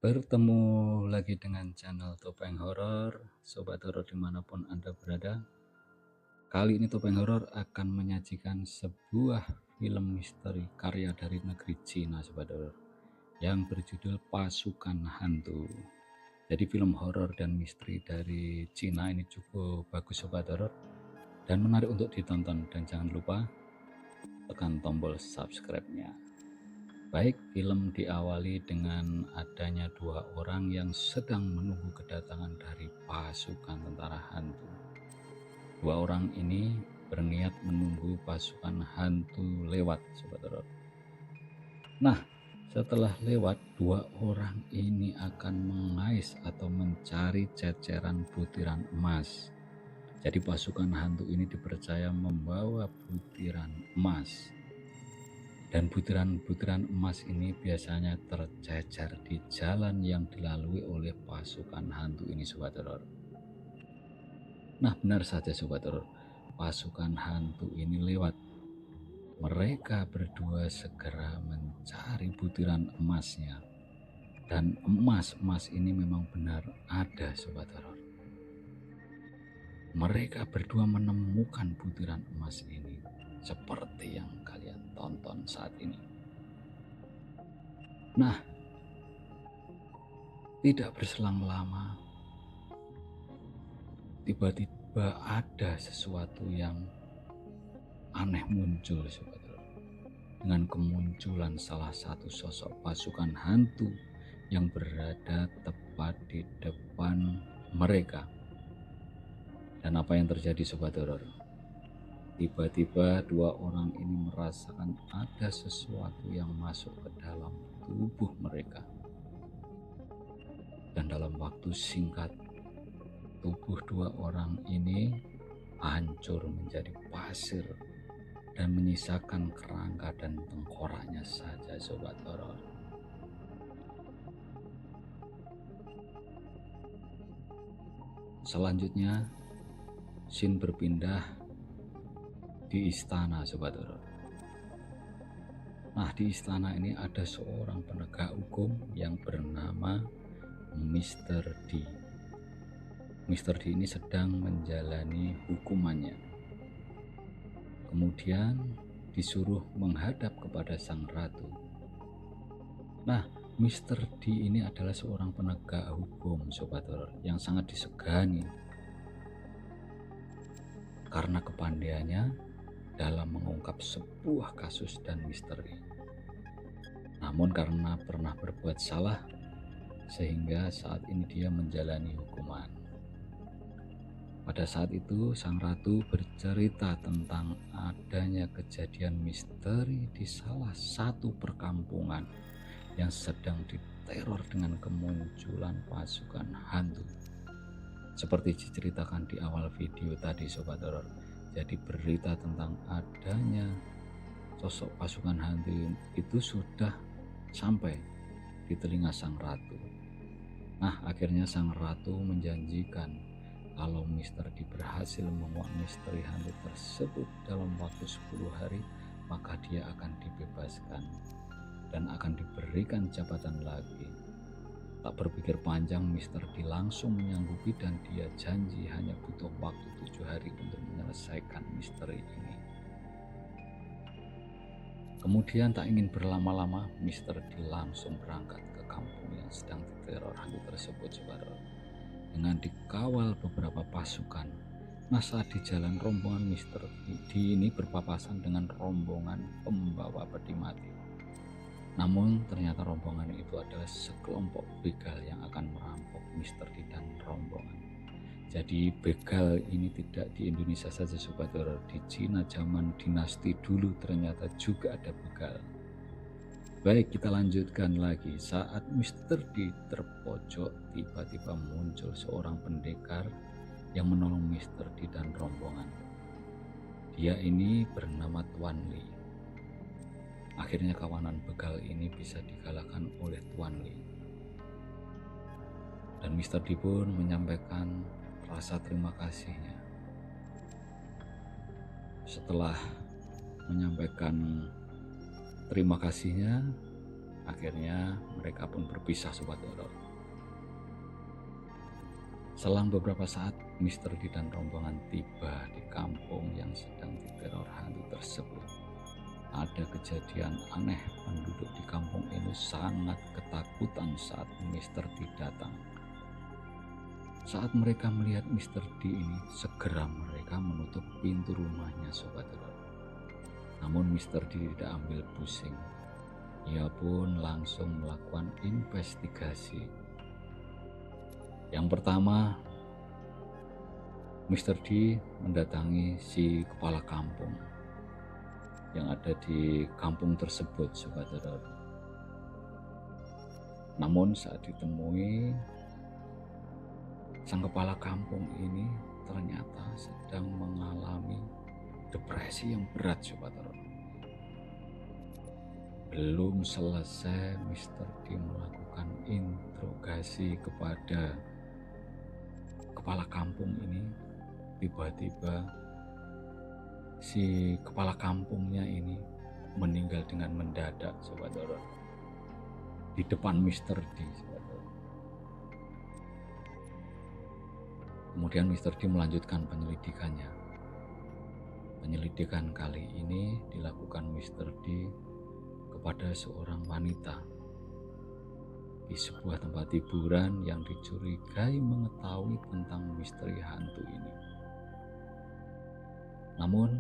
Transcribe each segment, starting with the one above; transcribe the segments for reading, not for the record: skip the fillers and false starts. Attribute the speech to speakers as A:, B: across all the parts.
A: Bertemu lagi dengan channel Topeng Horor, sobat horor dimanapun Anda berada. Kali ini Topeng Horor akan menyajikan sebuah film misteri karya dari negeri Cina, sobat horor, yang berjudul Pasukan Hantu. Jadi film horor dan misteri dari Cina ini cukup bagus, sobat horor, dan menarik untuk ditonton. Dan jangan lupa tekan tombol subscribe-nya. Baik, film diawali dengan adanya dua orang yang sedang menunggu kedatangan dari pasukan tentara hantu. Dua orang ini berniat menunggu pasukan hantu lewat, sobat horor. Nah, setelah lewat, dua orang ini akan mengais atau mencari ceceran butiran emas. Jadi pasukan hantu ini dipercaya membawa butiran emas. Dan butiran-butiran emas ini biasanya tercecer di jalan yang dilalui oleh pasukan hantu ini, sobat horor. Nah, benar saja sobat horor, pasukan hantu ini lewat. Mereka berdua segera mencari butiran emasnya. Dan emas-emas ini memang benar ada, sobat horor. Mereka berdua menemukan butiran emas ini seperti yang kalian tonton saat ini. Nah, tidak berselang lama, tiba-tiba ada sesuatu yang aneh muncul, sobat horor. Dengan kemunculan salah satu sosok pasukan hantu yang berada tepat di depan mereka. Dan apa yang terjadi, sobat horor? Tiba-tiba dua orang ini merasakan ada sesuatu yang masuk ke dalam tubuh mereka. Dan dalam waktu singkat, tubuh dua orang ini hancur menjadi pasir dan menyisakan kerangka dan tengkoraknya saja, sobat horor. Selanjutnya, scene berpindah di istana, sobat horor. Nah, di istana ini ada seorang penegak hukum yang bernama Mr. D. Mr. D ini sedang menjalani hukumannya. Kemudian disuruh menghadap kepada sang ratu. Nah, Mr. D ini adalah seorang penegak hukum, sobat horor, yang sangat disegani karena kepandaiannya dalam mengungkap sebuah kasus dan misteri. Namun karena pernah berbuat salah, sehingga saat ini dia menjalani hukuman. Pada saat itu, sang ratu bercerita tentang adanya kejadian misteri di salah satu perkampungan yang sedang diteror dengan kemunculan pasukan hantu. Seperti diceritakan di awal video tadi, sobat horor. Jadi berita tentang adanya sosok pasukan hantu itu sudah sampai di telinga sang ratu. Nah, akhirnya sang ratu menjanjikan kalau Mr. D berhasil menguak misteri hantu tersebut dalam waktu 10 hari, maka dia akan dibebaskan dan akan diberikan jabatan lagi. Tak berpikir panjang, Mr. D langsung menyanggupi dan dia janji hanya butuh waktu 7 hari untuk menyelesaikan misteri ini. Kemudian tak ingin berlama-lama, Mr. D langsung berangkat ke kampung yang sedang diteror hantu tersebut, saudara. Dengan dikawal beberapa pasukan. Nah, saat di jalan, rombongan Mr. D ini berpapasan dengan rombongan pembawa peti mati. Namun ternyata rombongan itu adalah sekelompok begal yang akan merampok Mr. D dan rombongan. Jadi begal ini tidak di Indonesia saja, sobat horor. Di Cina zaman dinasti dulu ternyata juga ada begal. Baik, kita lanjutkan lagi. Saat Mr. D terpojok, tiba-tiba muncul seorang pendekar yang menolong Mr. D dan rombongan. Dia ini bernama Tuan Li. Akhirnya kawanan begal ini bisa dikalahkan oleh Tuan Li. Dan Mr. D pun menyampaikan rasa terima kasihnya. Setelah menyampaikan terima kasihnya, akhirnya akhirnya mereka pun berpisah sobat horor. Selang beberapa saat, Mr. D dan rombongan tiba di kampung yang sedang diteror hantu tersebut. Ada kejadian aneh, penduduk di kampung ini sangat ketakutan saat Mr. D datang. Saat mereka melihat Mr. D ini, segera mereka menutup pintu rumahnya sobat horor. Namun Mr. D tidak ambil pusing. Ia pun langsung melakukan investigasi. Yang pertama, Mr. D mendatangi si kepala kampung yang ada di kampung tersebut sobat horor. Namun saat ditemui, sang kepala kampung ini ternyata sedang mengalami depresi yang berat sobat horor. Belum selesai Mr. D melakukan interogasi kepada kepala kampung ini, tiba-tiba si kepala kampungnya ini meninggal dengan mendadak sobat horor di depan Mr. D sobat horor. Kemudian Mr. D melanjutkan penyelidikannya. Penyelidikan kali ini dilakukan Mr. D kepada seorang wanita di sebuah tempat hiburan yang dicurigai mengetahui tentang misteri hantu ini. Namun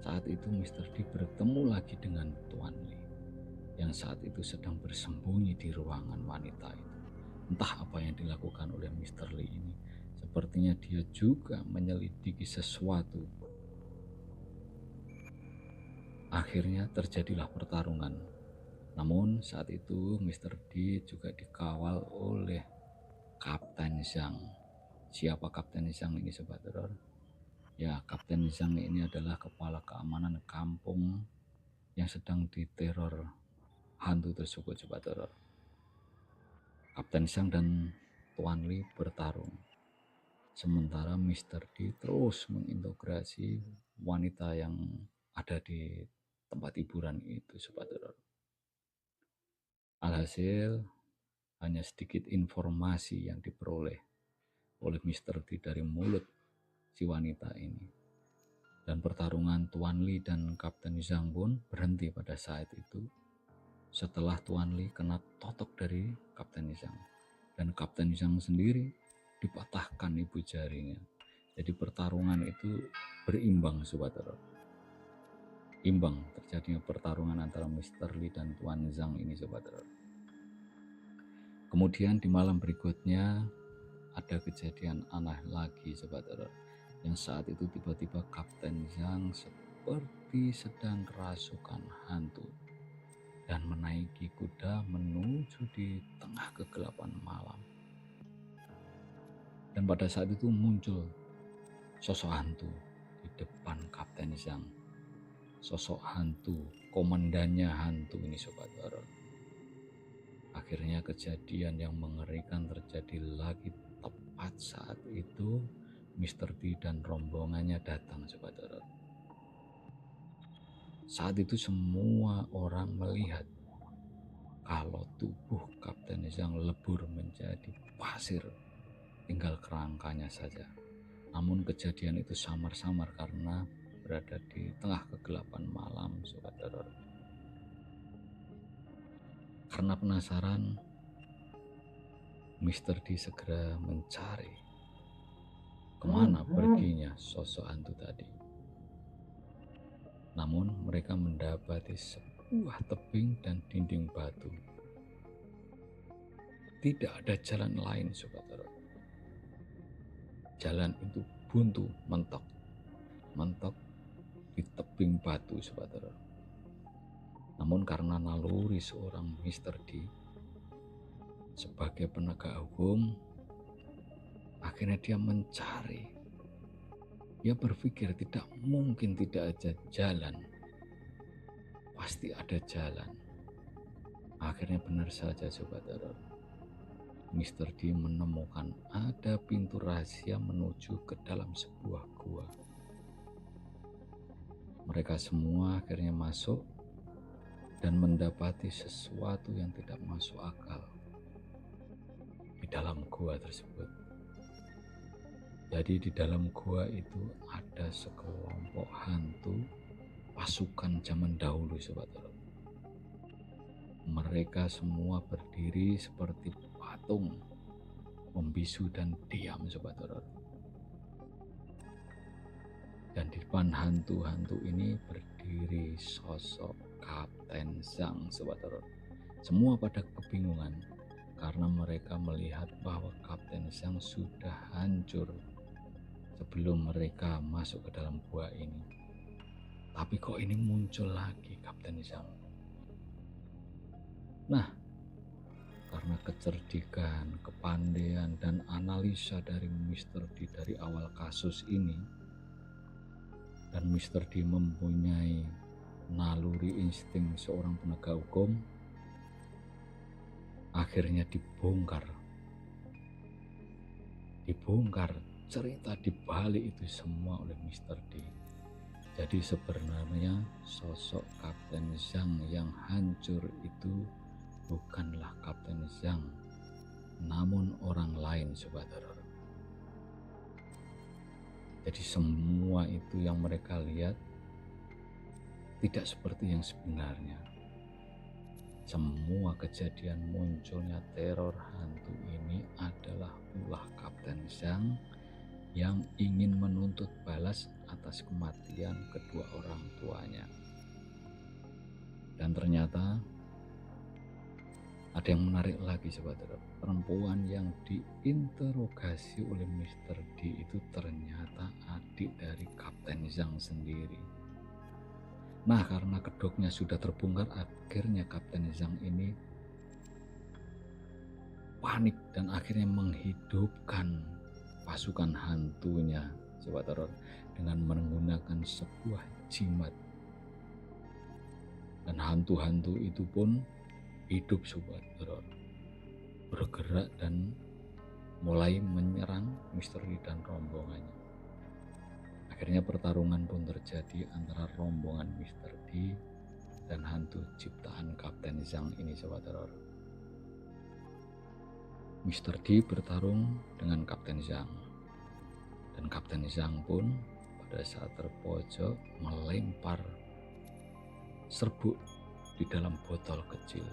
A: saat itu Mr. D bertemu lagi dengan Tuan Lee yang saat itu sedang bersembunyi di ruangan wanita itu. Entah apa yang dilakukan oleh Mr. Lee ini, sepertinya dia juga menyelidiki sesuatu. Akhirnya terjadilah pertarungan. Namun saat itu Mr. D juga dikawal oleh Kapten Zhang. Siapa Kapten Zhang ini sobat horor? Ya, Kapten Zhang ini adalah kepala keamanan kampung yang sedang diteror hantu tersebut sobat horor. Kapten Zhang dan Tuan Lee bertarung. Sementara Mr. D terus menginterogasi wanita yang ada di tempat hiburan itu sobat horor. Alhasil hanya sedikit informasi yang diperoleh oleh Mr. D dari mulut si wanita ini. Dan pertarungan Tuan Lee dan Kapten Zhang pun berhenti pada saat itu setelah Tuan Lee kena totok dari Kapten Zhang. Dan Kapten Zhang sendiri dipatahkan ibu jarinya. Jadi pertarungan itu berimbang sobat horor. Imbang terjadinya pertarungan antara Mr. Lee dan Tuan Zhang ini sobat horor. Kemudian di malam berikutnya ada kejadian aneh lagi sobat horor, yang saat itu tiba-tiba Kapten Zhang seperti sedang kerasukan hantu dan menaiki kuda menuju di tengah kegelapan malam. Dan pada saat itu muncul sosok hantu di depan Kapten Zhang. Sosok hantu, komandannya hantu ini sobat horor. Akhirnya kejadian yang mengerikan terjadi lagi tepat saat itu Mr. D dan rombongannya datang sobat horor. Saat itu semua orang melihat kalau tubuh Kapten Zhang lebur menjadi pasir, tinggal kerangkanya saja. Namun kejadian itu samar-samar karena berada di tengah kegelapan malam sobat horor. Karena penasaran, Mr. D segera mencari kemana perginya sosok hantu tadi. Namun mereka mendapati sebuah tebing dan dinding batu. Tidak ada jalan lain sobat horor. Jalan itu buntu, mentok di tebing batu sobat horor. Namun karena naluri seorang Mr. D sebagai penegak hukum, akhirnya dia mencari. Dia berpikir tidak mungkin tidak ada jalan, pasti ada jalan. Akhirnya benar saja sobat horor, Mr. D menemukan ada pintu rahasia menuju ke dalam sebuah gua. Mereka semua akhirnya masuk dan mendapati sesuatu yang tidak masuk akal di dalam gua tersebut. Jadi di dalam gua itu ada sekelompok hantu pasukan zaman dahulu, sobat horor. Mereka semua berdiri seperti patung, membisu dan diam, sobat horor. Dan di depan hantu-hantu ini berdiri sosok Kapten Zhang, sobat horor. Semua pada kebingungan karena mereka melihat bahwa Kapten Zhang sudah hancur sebelum mereka masuk ke dalam gua ini. Tapi kok ini muncul lagi Kapten Zhang? Nah, karena kecerdikan, kepandaian, dan analisa dari Mr. D dari awal kasus ini, dan Mr. D mempunyai naluri insting seorang penegak hukum, akhirnya dibongkar cerita di balik itu semua oleh Mr. D. Jadi sebenarnya sosok Kapten Zhang yang hancur itu bukanlah Kapten Zhang, namun orang lain, sobat horor. Jadi semua itu yang mereka lihat tidak seperti yang sebenarnya. Semua kejadian munculnya teror hantu ini adalah ulah Kapten Zhang yang ingin menuntut balas atas kematian kedua orang tuanya. Dan ternyata ada yang menarik lagi, sobat horor. Perempuan yang diinterogasi oleh Mr. D itu ternyata adik dari Kapten Zhang sendiri. Nah, karena kedoknya sudah terbongkar, akhirnya Kapten Zhang ini panik dan akhirnya menghidupkan pasukan hantunya, sobat horor, dengan menggunakan sebuah jimat. Dan hantu-hantu itu pun hidup, sobat horor, bergerak dan mulai menyerang misteri dan rombongannya. Akhirnya pertarungan pun terjadi antara rombongan Mr. D dan hantu ciptaan Kapten Zhang ini, sobat horor. Mr. D bertarung dengan Kapten Zhang, dan Kapten Zhang pun pada saat terpojok melempar serbuk di dalam botol kecil.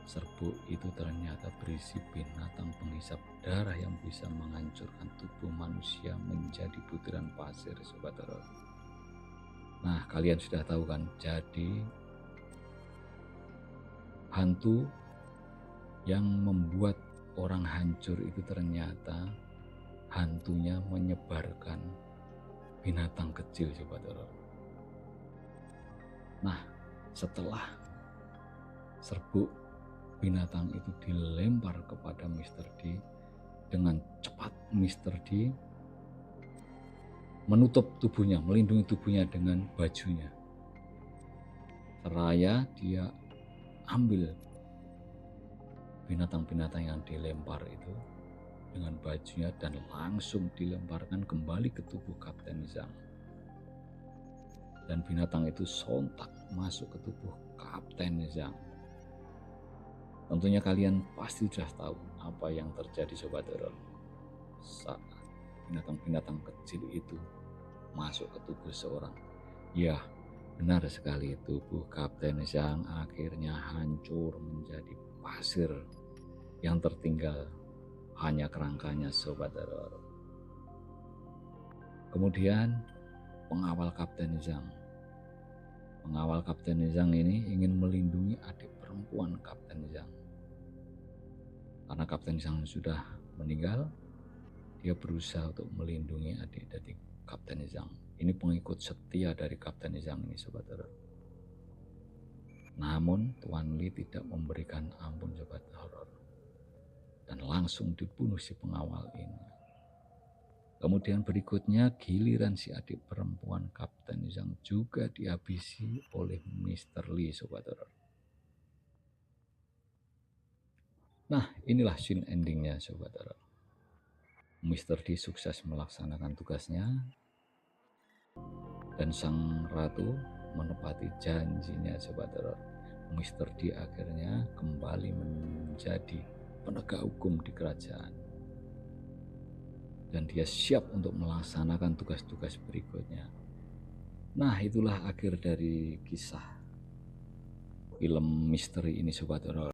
A: Serbuk itu ternyata berisi binatang penghisap darah yang bisa menghancurkan tubuh manusia menjadi butiran pasir, sobat horor. Nah, kalian sudah tahu kan, jadi hantu yang membuat orang hancur itu ternyata hantunya menyebarkan binatang kecil, sobat horor. Nah, setelah serbuk binatang itu dilempar kepada Mr. D, dengan cepat Mr. D menutup tubuhnya, melindungi tubuhnya dengan bajunya. Seraya dia ambil binatang-binatang yang dilempar itu dengan bajunya dan langsung dilemparkan kembali ke tubuh Kapten Zhang. Dan binatang itu sontak masuk ke tubuh Kapten Zhang. Tentunya kalian pasti sudah tahu apa yang terjadi, sobat horor, saat binatang-binatang kecil itu masuk ke tubuh seorang. Ya, benar sekali, tubuh Kapten Zhang akhirnya hancur menjadi pasir, yang tertinggal hanya kerangkanya, sobat horor. Kemudian pengawal Kapten Zhang ini ingin melindungi adik perempuan Kapten Zhang. Karena Kapten Zhang sudah meninggal, dia berusaha untuk melindungi adik-adik Kapten Zhang. Ini pengikut setia dari Kapten Zhang ini, sobat horor. Namun Tuan Li tidak memberikan ampun, sobat horor, dan langsung dibunuh si pengawal ini. Kemudian berikutnya giliran si adik perempuan Kapten Zhang juga dihabisi oleh Mr. Li, sobat horor. Nah, inilah scene endingnya, sobat horor. Mr. D sukses melaksanakan tugasnya dan sang ratu menepati janjinya, sobat horor, Mr. D akhirnya kembali menjadi penegak hukum di kerajaan. Dan dia siap untuk melaksanakan tugas-tugas berikutnya. Nah, itulah akhir dari kisah film misteri ini, Sobat Horor.